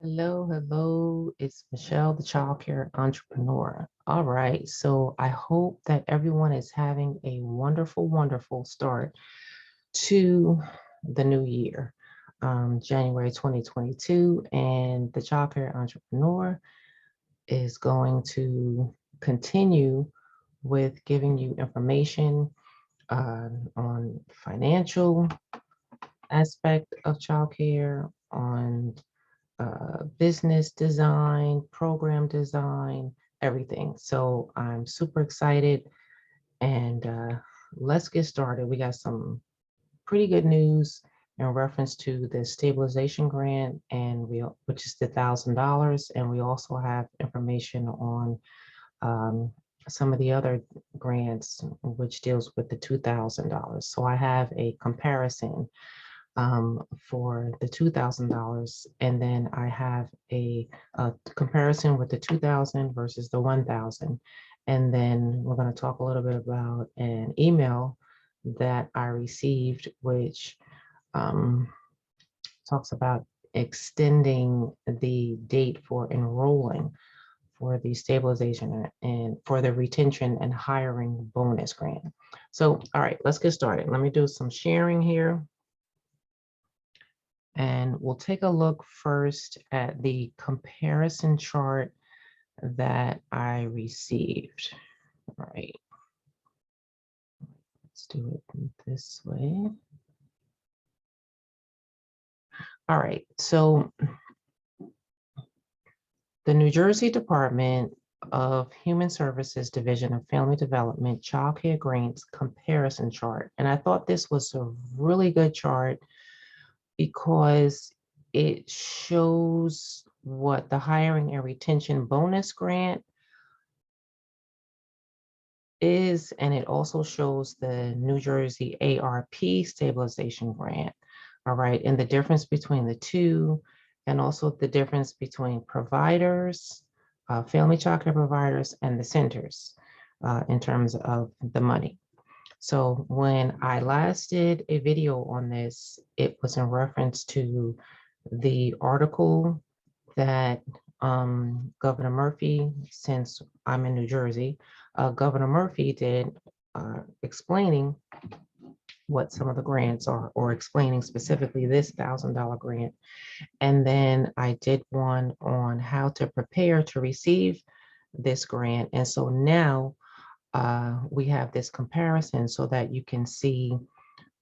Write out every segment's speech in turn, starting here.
Hello, hello. It's Michelle, the Childcare Entrepreneur. All right. So I hope that everyone is having a wonderful, wonderful start to the new year, January 2022. And the Childcare Entrepreneur is going to continue with giving you information on financial aspect of childcare, on business design, program design, everything. So I'm super excited and let's get started. We got some pretty good news in reference to the stabilization grant and which is the $1,000. And we also have information on um, some of the other grants, which deals with the $2,000. So I have a comparison for the $2,000. And then I have a comparison with the 2,000 versus the 1,000. And then we're going to talk a little bit about an email that I received, which um, talks about extending the date for enrolling for the stabilization and for the retention and hiring bonus grant. So, all right, let's get started. Let me do some sharing here. And we'll take a look first at the comparison chart that I received. All right, let's do it this way. All right, so the New Jersey Department of Human Services Division of Family Development Child Care Grants comparison chart. And I thought this was a really good chart because it shows what the hiring and retention bonus grant is, and it also shows the New Jersey ARP Stabilization Grant, all right, and the difference between the two, and also the difference between providers, family childcare providers, and the centers in terms of the money. So when I last did a video on this, it was in reference to the article that Governor Murphy, since I'm in New Jersey, Governor Murphy did explaining what some of the grants are, or explaining specifically this $1,000 grant. And then I did one on how to prepare to receive this grant. And so now we have this comparison so that you can see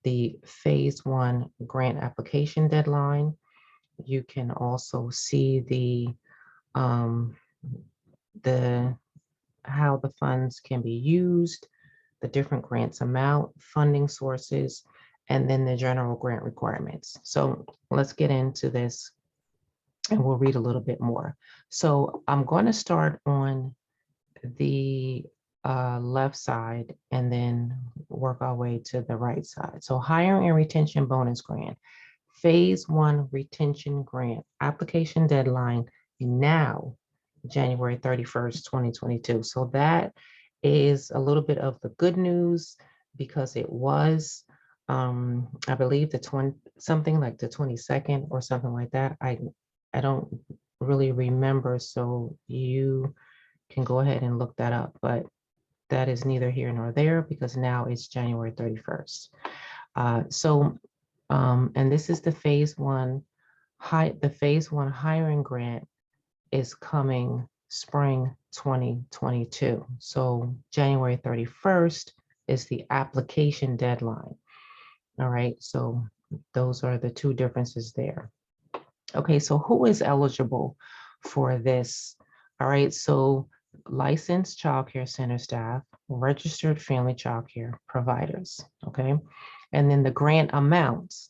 the phase 1 grant application deadline. You can also see the how the funds can be used, the different grants amount, funding sources, and then the general grant requirements. So let's get into this and we'll read a little bit more. So I'm going to start on the left side and then work our way to the right side. So hiring and retention bonus grant, phase 1 retention grant, application deadline now, January 31st, 2022. So that is a little bit of the good news because it was, I believe something like the 22nd or something like that. I don't really remember, so you can go ahead and look that up, but that is neither here nor there because now it's January 31st. And this is the phase 1, the phase 1 hiring grant is coming spring 2022. So January 31st is the application deadline. All right, so those are the two differences there. Okay, so who is eligible for this? All right, so licensed childcare center staff, registered family childcare providers, okay? And then the grant amounts,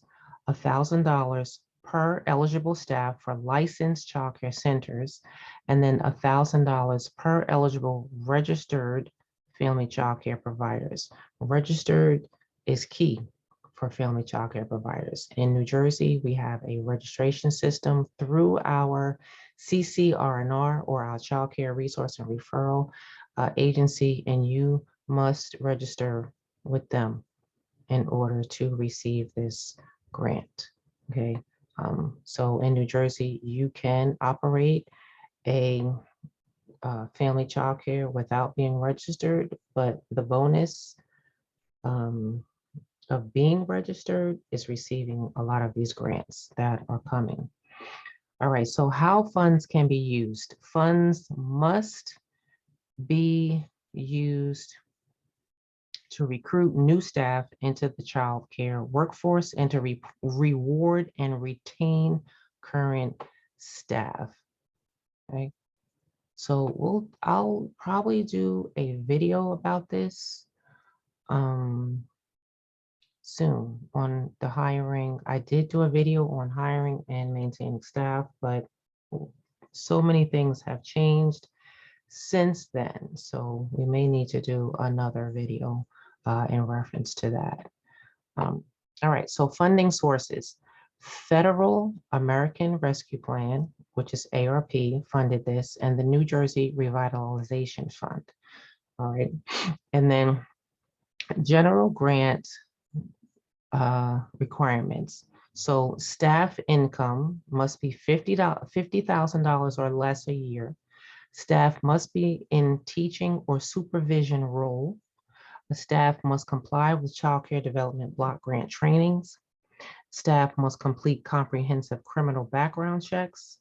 $1,000 per eligible staff for licensed childcare centers, and then $1,000 per eligible registered family childcare providers. Registered is key for family childcare providers. In New Jersey, we have a registration system through our CCRNR, or our Child Care Resource and Referral Agency, and you must register with them in order to receive this grant. Okay, So in New Jersey, you can operate a family childcare without being registered, but the bonus of being registered is receiving a lot of these grants that are coming. All right, so how funds can be used? Funds must be used to recruit new staff into the child care workforce and to reward and retain current staff. Okay, so I'll probably do a video about this soon on the hiring. I did do a video on hiring and maintaining staff, but so many things have changed since then. So we may need to do another video in reference to that. All right, so funding sources. Federal American Rescue Plan, which is ARP, funded this, and the New Jersey Revitalization Fund. All right, and then general grant requirements. So staff income must be $50,000 or less a year. Staff must be in teaching or supervision role. The staff must comply with Child Care Development Block Grant trainings. Staff must complete comprehensive criminal background checks.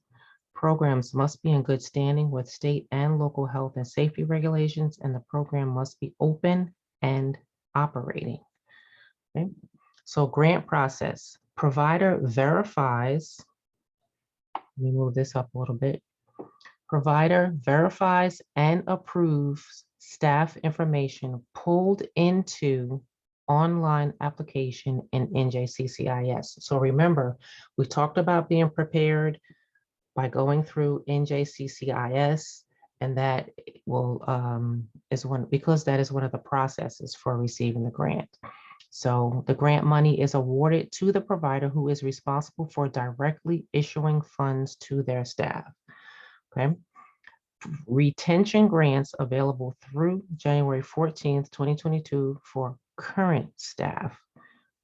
Programs must be in good standing with state and local health and safety regulations, and the program must be open and operating. Okay. So grant process. Provider verifies, let me move this up a little bit. Provider verifies and approves staff information pulled into online application in NJCCIS. So remember, we talked about being prepared by going through NJCCIS, and that will because that is one of the processes for receiving the grant. So the grant money is awarded to the provider who is responsible for directly issuing funds to their staff. Okay. Retention grants available through January 14th, 2022 for current staff.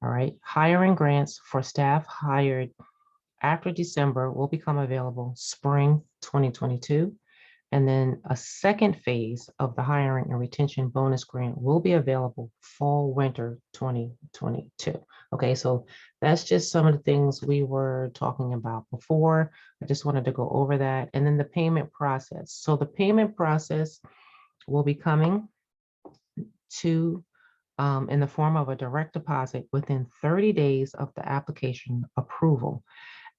All right. Hiring grants for staff hired after December will become available spring 2022. And then a second phase of the hiring and retention bonus grant will be available fall, winter 2022. Okay, so that's just some of the things we were talking about before. I just wanted to go over that. And then the payment process. So the payment process will be coming to in the form of a direct deposit within 30 days of the application approval.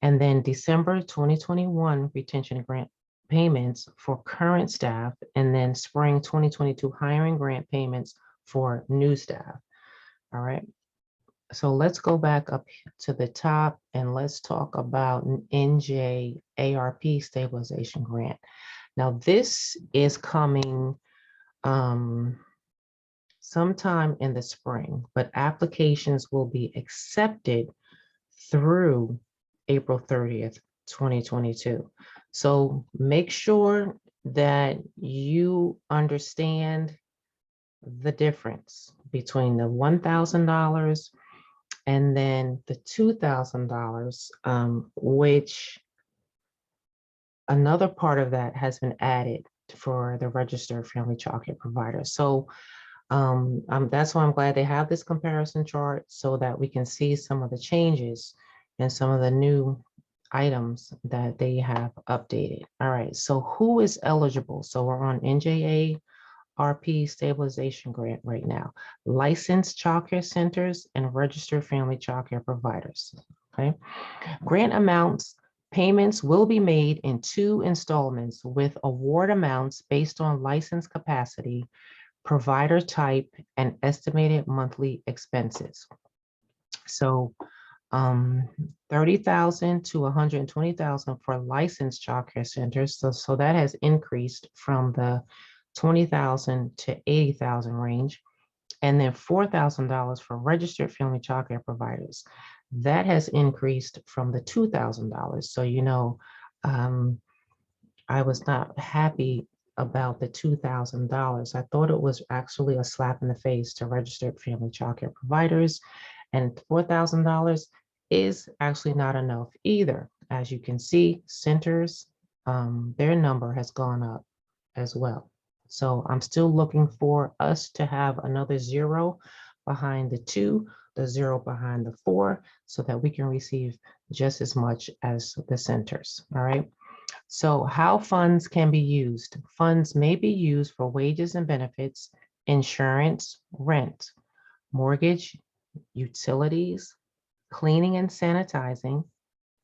And then December 2021 retention grant payments for current staff, and then spring 2022 hiring grant payments for new staff. All right. So let's go back up to the top and let's talk about NJ ARP Stabilization Grant. Now this is coming sometime in the spring, but applications will be accepted through April 30th, 2022. So make sure that you understand the difference between the $1,000 and then the $2,000, which another part of that has been added for the registered family childcare provider. So that's why I'm glad they have this comparison chart so that we can see some of the changes and some of the new items that they have updated. All right, so who is eligible? So we're on NJARP Stabilization Grant right now. Licensed childcare centers and registered family childcare providers. Okay, grant amounts. Payments will be made in 2 installments with award amounts based on license capacity, provider type, and estimated monthly expenses. So 30,000 to 120,000 for licensed childcare centers. So that has increased from the 20,000 to 80,000 range. And then $4,000 for registered family childcare providers. That has increased from the $2,000. So, you know, I was not happy about the $2,000. I thought it was actually a slap in the face to registered family childcare providers, and $4,000 is actually not enough either. as you can see, centers, their number has gone up as well. So I'm still looking for us to have another 0 behind the 2, the 0 behind the 4, so that we can receive just as much as the centers. All right. So how funds can be used? Funds may be used for wages and benefits, insurance, rent, mortgage, utilities, cleaning and sanitizing,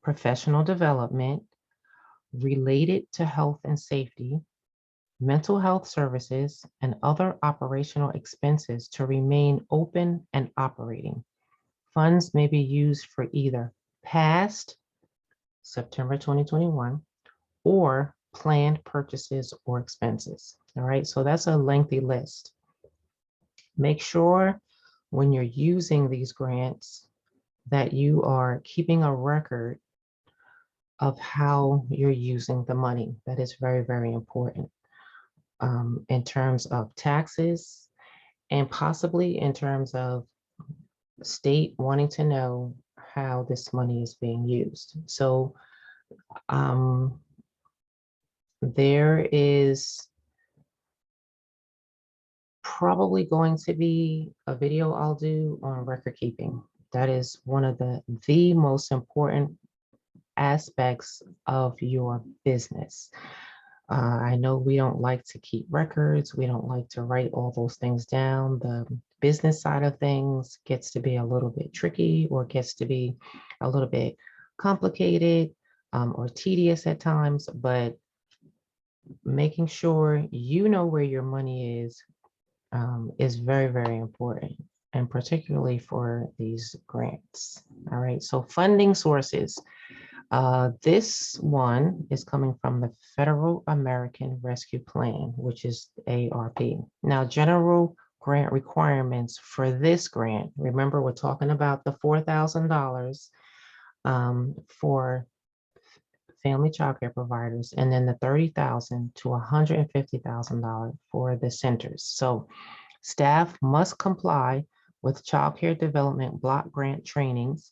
professional development, related to health and safety, mental health services, and other operational expenses to remain open and operating. Funds may be used for either past September 2021 or planned purchases or expenses. All right, so that's a lengthy list. Make sure when you're using these grants that you are keeping a record of how you're using the money. That is very, very important in terms of taxes and possibly in terms of state wanting to know how this money is being used. So there is probably going to be a video I'll do on record keeping. That is one of the most important aspects of your business. I know we don't like to keep records. We don't like to write all those things down. The business side of things gets to be a little bit tricky or gets to be a little bit complicated or tedious at times, but making sure you know where your money is very, very important, and particularly for these grants. All right, so funding sources. This one is coming from the Federal American Rescue Plan, which is ARP. Now, general grant requirements for this grant, remember we're talking about the $4,000 for family child care providers, and then the $30,000 to $150,000 for the centers. So staff must comply with child care development block grant trainings.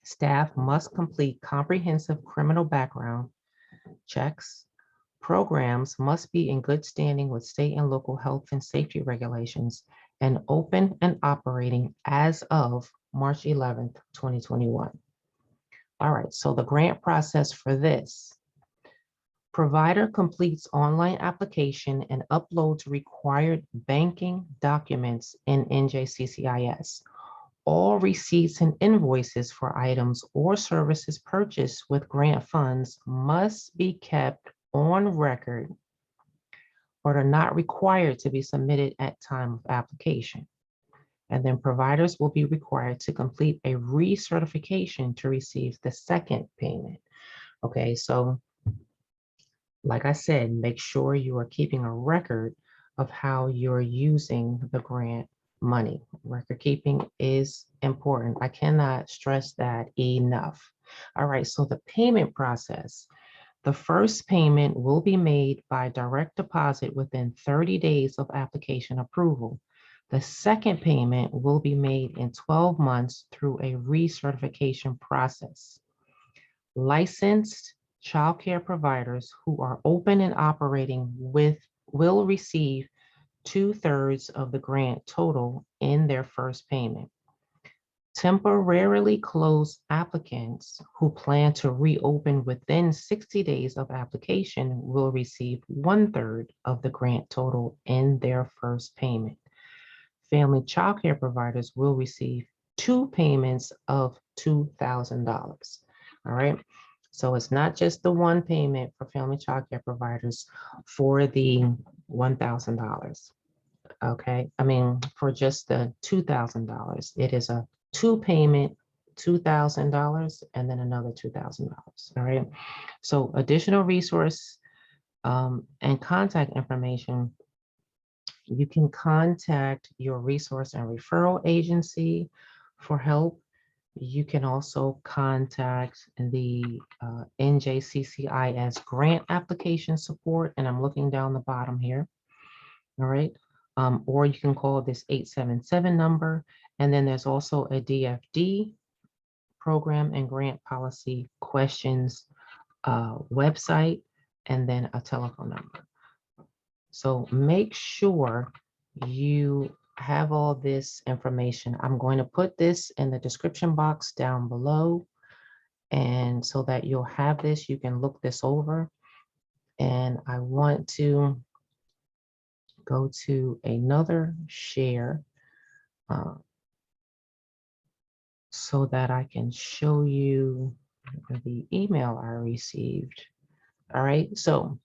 Staff must complete comprehensive criminal background checks. Programs must be in good standing with state and local health and safety regulations and open and operating as of March 11th, 2021. All right, so the grant process for this. Provider completes online application and uploads required banking documents in NJCCIS. All receipts and invoices for items or services purchased with grant funds must be kept on record or are not required to be submitted at time of application. And then providers will be required to complete a recertification to receive the second payment. Okay, so like I said, make sure you are keeping a record of how you're using the grant money. Record keeping is important. I cannot stress that enough. All right, so the payment process. The first payment will be made by direct deposit within 30 days of application approval. The second payment will be made in 12 months through a recertification process. Licensed child care providers who are open and operating will receive 2/3 of the grant total in their first payment. Temporarily closed applicants who plan to reopen within 60 days of application will receive 1/3 of the grant total in their first payment. Family child care providers will receive 2 payments of $2,000. All right. So it's not just the one payment for family child care providers for the $1,000. Okay. I mean, for just the $2,000, it is a 2 payment, $2,000, and then another $2,000. All right. So additional resource and contact information. You can contact your resource and referral agency for help. You can also contact the NJCCIS grant application support, and I'm looking down the bottom here. All right. Or you can call this 877 number. And then there's also a DFD program and grant policy questions website, and then a telephone number. So make sure you have all this information. I'm going to put this in the description box down below, and so that you'll have this, you can look this over. And I want to go to another share so that I can show you the email I received. All right, so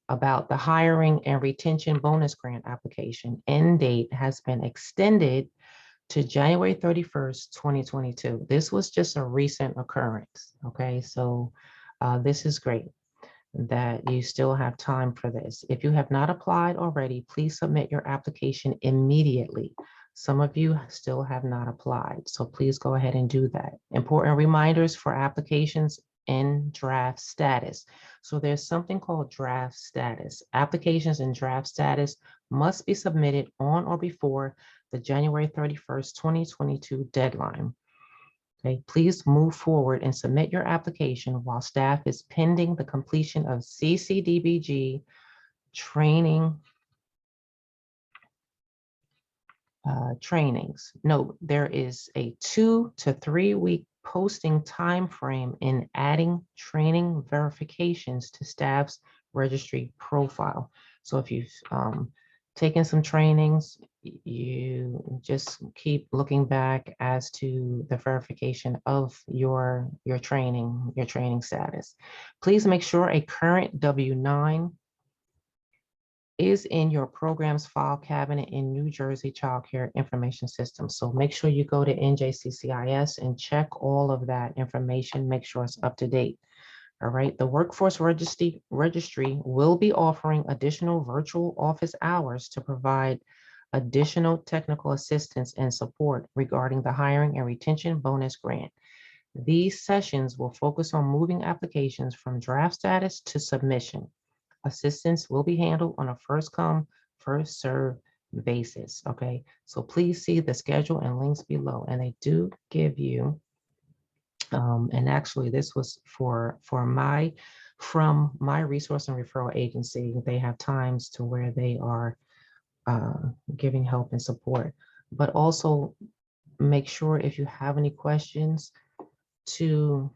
about the hiring and retention bonus grant application, end date has been extended to January 31st, 2022. This was just a recent occurrence, okay? So this is great that you still have time for this. If you have not applied already, please submit your application immediately. Some of you still have not applied, so please go ahead and do that. Important reminders for applications in draft status. So there's something called draft status. Applications in draft status must be submitted on or before the January 31st, 2022 deadline. Okay, please move forward and submit your application while staff is pending the completion of CCDBG training trainings. Note, there is a 2 to 3 week posting time frame in adding training verifications to staff's registry profile. So if you've taken some trainings, you just keep looking back as to the verification of your training status. Please make sure a current W-9 is in your program's file cabinet in New Jersey Childcare Information System. So make sure you go to NJCCIS and check all of that information, make sure it's up to date. All right, the Workforce Registry will be offering additional virtual office hours to provide additional technical assistance and support regarding the hiring and retention bonus grant. These sessions will focus on moving applications from draft status to submission. Assistance will be handled on a first come, first served basis. Okay, so please see the schedule and links below. And they do give you, and actually this was from my resource and referral agency. They have times to where they are giving help and support, but also make sure if you have any questions to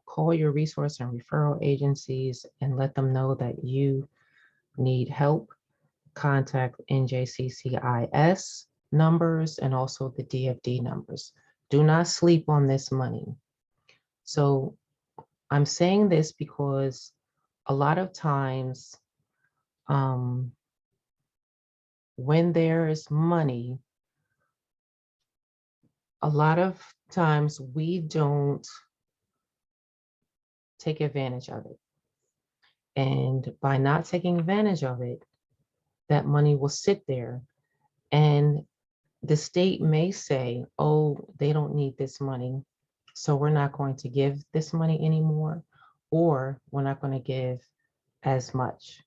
call your resource and referral agencies and let them know that you need help. Contact NJCCIS numbers and also the DFD numbers. Do not sleep on this money. So I'm saying this because a lot of times when there is money, a lot of times we don't take advantage of it. And by not taking advantage of it, that money will sit there, and the state may say, oh, they don't need this money, so we're not going to give this money anymore, or we're not going to give as much.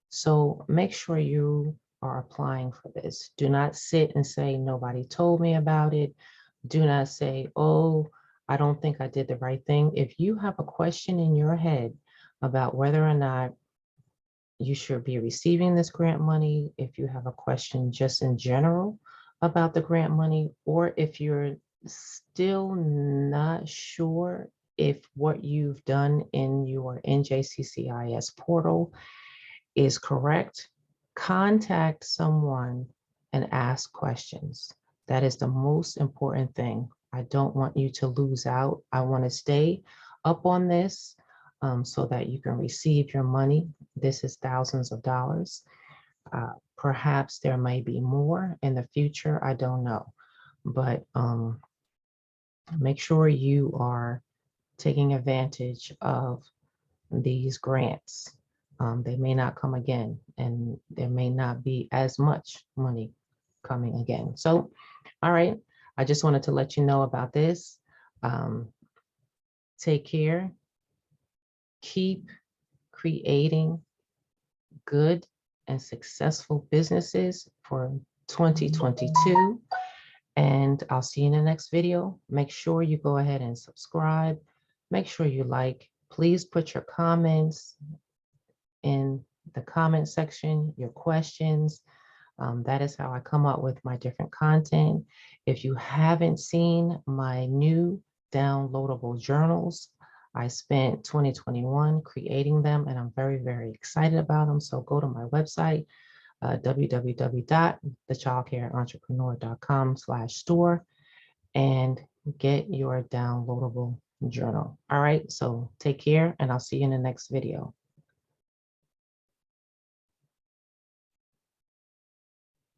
So make sure you are applying for this. Do not sit and say, nobody told me about it. Do not say, oh, I don't think I did the right thing. If you have a question in your head about whether or not you should be receiving this grant money, if you have a question just in general about the grant money, or if you're still not sure if what you've done in your NJCCIS portal is correct, contact someone and ask questions. That is the most important thing. I don't want you to lose out. I want to stay up on this so that you can receive your money. This is thousands of dollars. Perhaps there may be more in the future. I don't know. But make sure you are taking advantage of these grants. They may not come again, and there may not be as much money coming again. So, all right, I just wanted to let you know about this. Take care. Keep creating good and successful businesses for 2022. And I'll see you in the next video. Make sure you go ahead and subscribe. Make sure you like. Please put your comments in the comment section, your questions. That is how I come up with my different content. If you haven't seen my new downloadable journals, I spent 2021 creating them, and I'm very, very excited about them. So go to my website, www.thechildcareentrepreneur.com/store, and get your downloadable journal. All right, so take care, and I'll see you in the next video.